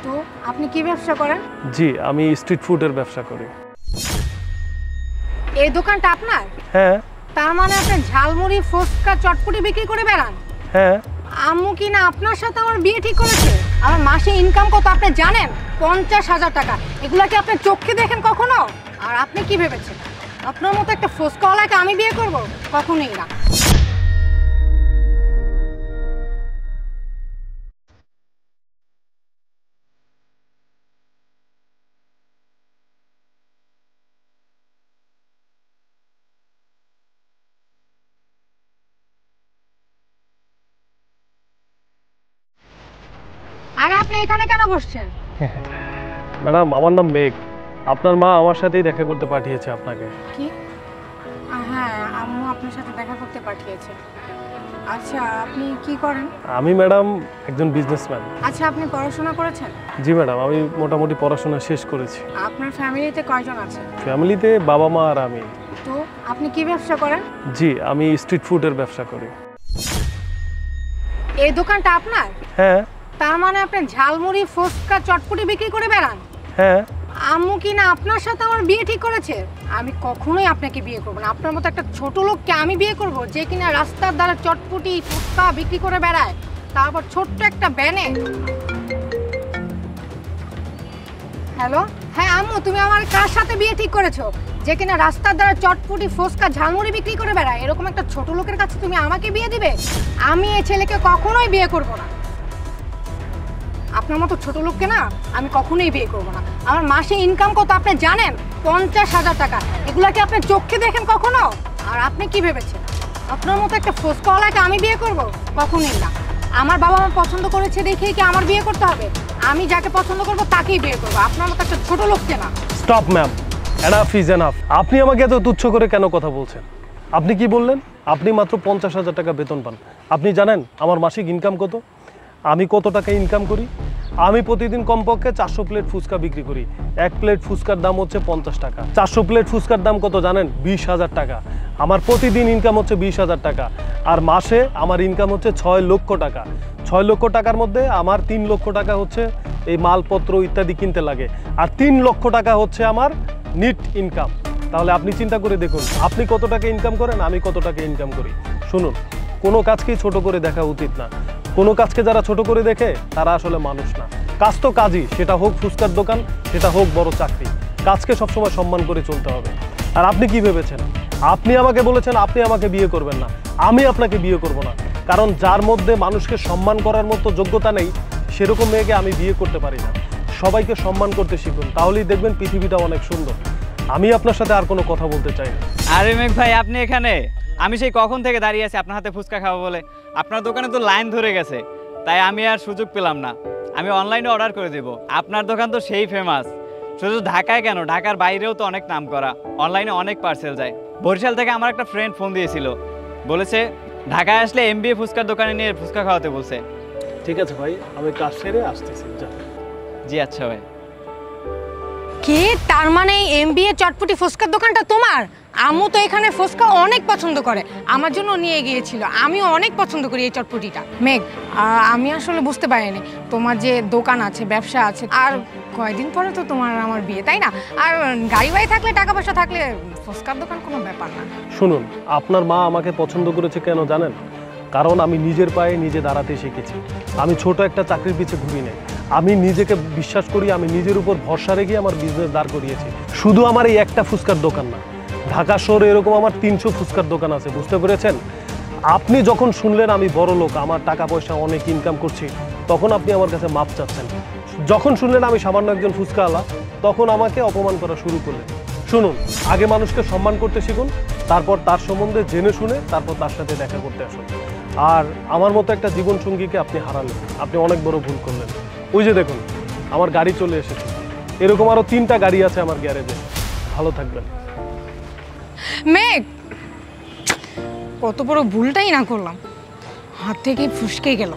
তো আপনি কি ব্যবসা করেন? জি, আমি স্ট্রিট ফুডের ব্যবসা করি। এই দোকানটা আপনার? হ্যাঁ। তার মানে আপনি ঝালমুড়ি, ফুচকা, চটপটি বিক্রি করে বেড়ান? হ্যাঁ। আম্মু কি না আপনার সাথে আমার বিয়ে ঠিক করেছে? আমার মাসে ইনকাম কত আপনি জানেন? 50,000 টাকা। এগুলা কি আপনি চোখে দেখেন কখনো? আর আপনি কি ভেবেছেন আপনার মতো একটা ফুচকাওয়ালাকে আমি বিয়ে করব? কখনোই না। আরে আপনি এখানে কেন বসছেন? ম্যাডাম, আমার নাম মেঘ। আপনার মা আমার সাথেই দেখা করতে পাঠিয়েছে আপনাকে। কি? হ্যাঁ, আম্মু আপনার সাথে দেখা করতে পাঠিয়েছে। আচ্ছা, আপনি কি করেন? আমি ম্যাডাম একজন বিজনেসম্যান। আচ্ছা, আপনি পড়াশোনা করেছেন? জি ম্যাডাম, আমি মোটামুটি পড়াশোনা শেষ করেছি। আপনার ফ্যামিলিতে কয়জন আছে? ফ্যামিলিতে বাবা মা আর আমি। তো আপনি কি ব্যবসা করেন? জি, আমি স্ট্রিট ফুডের ব্যবসা করি। এই দোকানটা আপনার? হ্যাঁ। তার মানে আপনি ঝালমুড়ি, ফুচকা, চটপটি বিক্রি করে বেড়ান? হ্যাঁ। আম্মু কি না আপনার সাথে আমার বিয়ে ঠিক করেছে? আমি কখনোই আপনাকে বিয়ে করব না। আপনার মতো একটা ছোট লোককে আমি বিয়ে করব যে কিনা রাস্তার ধারে চটপটি, ফুচকা বিক্রি করে বেড়ায়, তারপর ছোট্ট একটা ভ্যানে। হ্যালো, হ্যাঁ আম্মু, তুমি আমার কার সাথে বিয়ে ঠিক করেছো? যে কিনা রাস্তার ধারে চটপটি, ফুচকা, ঝালমুড়ি বিক্রি করে বেড়ায়, এরকম একটা ছোট লোকের কাছে তুমি আমাকে বিয়ে দিবে? আমি এই ছেলেকে কখনোই বিয়ে করব না। আপনার মতো ছোট লোককে না আমি কখনোই বিয়ে করব না। আমার মাসে ইনকাম কত আপনি জানেন? 50,000 টাকা। এগুলা কি আপনি চোখে দেখেন কখনো? আর আপনি কি ভেবেছেন আপনার মতো একটা ফুচকাওয়ালাকে আমি বিয়ে করব? কখনোই না। আমার বাবা মা পছন্দ করেছে দেখেই কি আমার বিয়ে করতে হবে? আমি যাকে পছন্দ করব তাকেই বিয়ে করব, আপনার মতো একটা ছোট লোককে না। Stop ma'am, enough is enough. আপনি আমাকে এত তুচ্ছ করে কেন কথা বলছেন? আপনি কি বললেন? আপনি মাত্র 50,000 টাকা বেতন পান। আপনি জানেন আমার মাসিক ইনকাম কত? আমি কত টাকা ইনকাম করি? আমি প্রতিদিন কমপক্ষে 400 প্লেট ফুচকা বিক্রি করি। এক প্লেট ফুচকার দাম হচ্ছে 50 টাকা। 400 প্লেট ফুচকার দাম কত জানেন? 20,000 টাকা। আমার প্রতিদিন ইনকাম হচ্ছে 20,000 টাকা। আর মাসে আমার ইনকাম হচ্ছে 6 লক্ষ টাকা। 6 লক্ষ টাকার মধ্যে আমার 3 লক্ষ টাকা হচ্ছে এই মালপত্র ইত্যাদি কিনতে লাগে, আর 3 লক্ষ টাকা হচ্ছে আমার নিট ইনকাম। তাহলে আপনি চিন্তা করে দেখুন আপনি কত টাকা ইনকাম করেন, আমি কত টাকা ইনকাম করি। শুনুন, কোনো কাজকেই ছোট করে দেখা উচিত না। কোনো কাজকে যারা ছোট করে দেখে তারা আসলে মানুষ না। কাজ তো কাজই, সেটা হোক ফুচকার দোকান, সেটা হোক বড় চাকরি। কাজকে সবসময় সম্মান করে চলতে হবে। আর আপনি কি ভেবেছেন? আপনি আমাকে বলেছেন আপনি আমাকে বিয়ে করবেন না। আমি আপনাকে বিয়ে করব না, কারণ যার মধ্যে মানুষকে সম্মান করার মতো যোগ্যতা নেই সেরকম মেয়েকে আমি বিয়ে করতে পারি না। সবাইকে সম্মান করতে শিখুন, তাহলেই দেখবেন পৃথিবীটা অনেক সুন্দর। আমি আপনার সাথে আর কোনো কথা বলতে চাই না। আরে মেঘ ভাই, আপনি এখানে? আমি সেই কখন থেকে দাঁড়িয়ে আছি আপনার হাতে ফুচকা খাবো বলে। আপনার দোকানে তো লাইন ধরে গেছে, তাই আমি আর সুযোগ পেলাম না। আমি অনলাইনে অর্ডার করে দেব। আপনার দোকান তো সেই ফেমাস, শুধু ঢাকায় কেন, ঢাকার বাইরেও তো অনেক নাম করা। অনলাইনে অনেক পার্সেল যায়। বরিশাল থেকে আমার একটা ফ্রেন্ড ফোন দিয়েছিল, বলেছে ঢাকায় আসলে MBA ফুচকার দোকানে নিয়ে ফুচকা খাওয়াতে বলছে। ঠিক আছে ভাই, আমি কাজ সেরে আসতেছি। জি আচ্ছা ভাই। কি তার মানে এই MBA চটপটি ফুচকার দোকানটা তোমার? আম্মু তো এখানে ফুচকা অনেক পছন্দ করে, আমার জন্য নিয়ে গিয়েছিল। আমিও অনেক পছন্দ করি এই চটপটিটা। মেঘ, আমি আসলে বুঝতে পারিনি তোমার যে দোকান আছে, ব্যবসা আছে, আর কয়দিন পরে তো তোমার আমার বিয়ে, তাই না? আর গাড়ি বাড়ি থাকলে, টাকা পয়সা থাকলে ফুচকার দোকান কোনো ব্যাপার না। শুনুন, আপনার মা আমাকে পছন্দ করেছে কেন জানেন? কারণ আমি নিজের পায়ে নিজে দাঁড়াতে শিখেছি। আমি ছোট একটা চাকরির পিছে ঘুরি নাই। আমি নিজেকে বিশ্বাস করি, আমি নিজের উপর ভরসা রেখে আমার বিজনেস দাঁড় করিয়েছি। শুধু আমার এই একটা ফুচকার দোকান না, ঢাকা শহরে এরকম আমার 300 ফুচকার দোকান আছে। বুঝতে পেরেছেন? আপনি যখন শুনলেন আমি বড় লোক, আমার টাকা পয়সা অনেক ইনকাম করছি, তখন আপনি আমার কাছে মাপ চাচ্ছেন। যখন শুনলেন আমি সামান্য একজন ফুচকাওয়ালা, তখন আমাকে অপমান করা শুরু করলেন। শুনুন, আগে মানুষকে সম্মান করতে শিখুন, তারপর তার সম্বন্ধে জেনে শুনে তারপর তার সাথে দেখা করতে আসুন। আর আমার মতো একটা জীবনসঙ্গীকে আপনি হারালেন, আপনি অনেক বড় ভুল করলেন। ওই যে দেখুন, আমার গাড়ি চলে এসেছে। এরকম আরও 3টা গাড়ি আছে আমার গ্যারেজে। ভালো থাকবেন। মেঘ, কত বড় ভুলটাই না করলাম, হাত থেকে ফুসকে গেল।